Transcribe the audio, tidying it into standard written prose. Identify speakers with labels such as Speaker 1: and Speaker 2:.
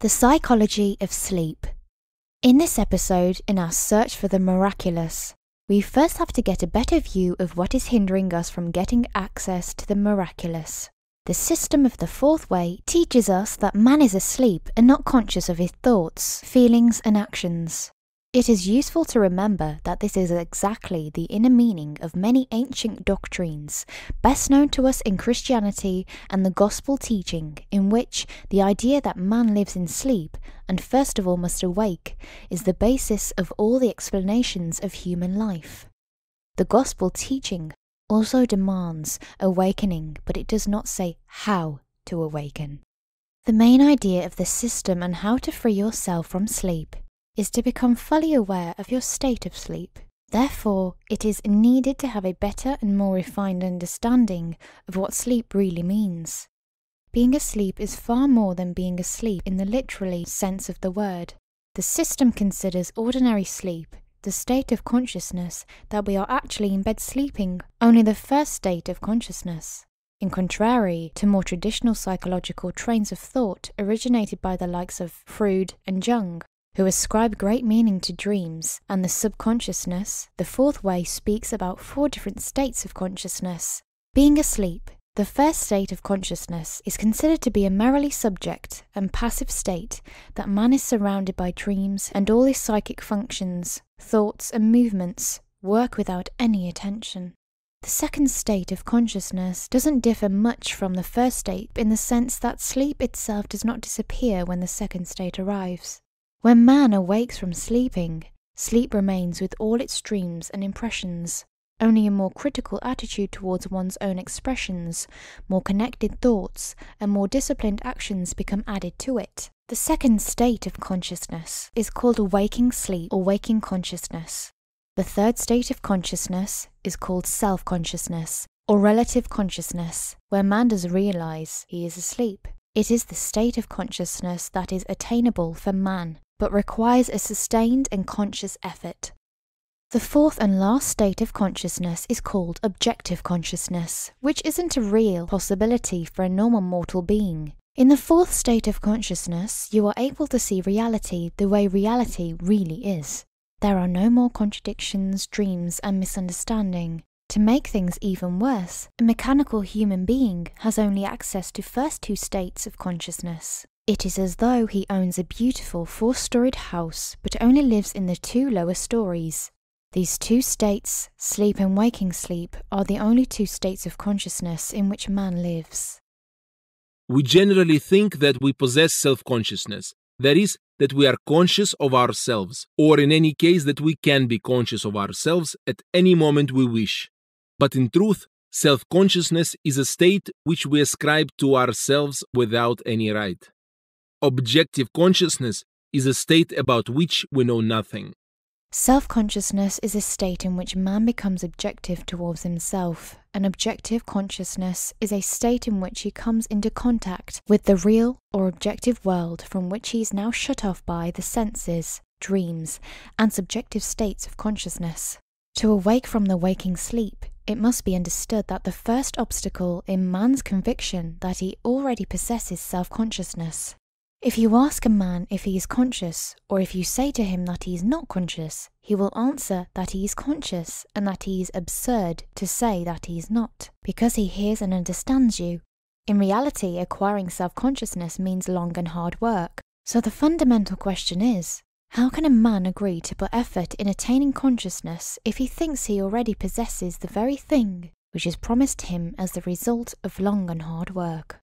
Speaker 1: The psychology of sleep. In this episode, in our search for the miraculous, we first have to get a better view of what is hindering us from getting access to the miraculous. The system of the fourth way teaches us that man is asleep and not conscious of his thoughts, feelings, and actions. It is useful to remember that this is exactly the inner meaning of many ancient doctrines, best known to us in Christianity and the Gospel teaching, in which the idea that man lives in sleep and first of all must awake is the basis of all the explanations of human life. The Gospel teaching also demands awakening, but it does not say how to awaken. The main idea of the system and how to free yourself from sleep is to become fully aware of your state of sleep. Therefore, it is needed to have a better and more refined understanding of what sleep really means. Being asleep is far more than being asleep in the literally sense of the word. The system considers ordinary sleep, the state of consciousness that we are actually in bed sleeping, only the first state of consciousness. In contrary to more traditional psychological trains of thought originated by the likes of Freud and Jung, who ascribe great meaning to dreams and the subconsciousness, the fourth way speaks about 4 different states of consciousness. Being asleep, the first state of consciousness is considered to be a merely subject and passive state that man is surrounded by dreams and all his psychic functions, thoughts and movements work without any attention. The second state of consciousness doesn't differ much from the first state in the sense that sleep itself does not disappear when the second state arrives. When man awakes from sleeping, sleep remains with all its dreams and impressions. Only a more critical attitude towards one's own expressions, more connected thoughts, and more disciplined actions become added to it. The second state of consciousness is called waking sleep or waking consciousness. The third state of consciousness is called self-consciousness or relative consciousness, where man does realize he is asleep. It is the state of consciousness that is attainable for man, but requires a sustained and conscious effort. The fourth and last state of consciousness is called objective consciousness, which isn't a real possibility for a normal mortal being. In the fourth state of consciousness, you are able to see reality the way reality really is. There are no more contradictions, dreams, and misunderstanding. To make things even worse, a mechanical human being has only access to first 2 states of consciousness. It is as though he owns a beautiful 4-storied house but only lives in the 2 lower stories. These 2 states, sleep and waking sleep, are the only 2 states of consciousness in which man lives.
Speaker 2: We generally think that we possess self-consciousness, that is, that we are conscious of ourselves, or in any case that we can be conscious of ourselves at any moment we wish. But in truth, self-consciousness is a state which we ascribe to ourselves without any right. Objective consciousness is a state about which we know nothing.
Speaker 1: Self-consciousness is a state in which man becomes objective towards himself, and objective consciousness is a state in which he comes into contact with the real or objective world from which he is now shut off by the senses, dreams, and subjective states of consciousness. To awake from the waking sleep, it must be understood that the first obstacle in man's conviction that he already possesses self-consciousness. If you ask a man if he is conscious, or if you say to him that he is not conscious, he will answer that he is conscious and that he is absurd to say that he is not, because he hears and understands you. In reality, acquiring self-consciousness means long and hard work. So the fundamental question is, how can a man agree to put effort in attaining consciousness if he thinks he already possesses the very thing which is promised him as the result of long and hard work?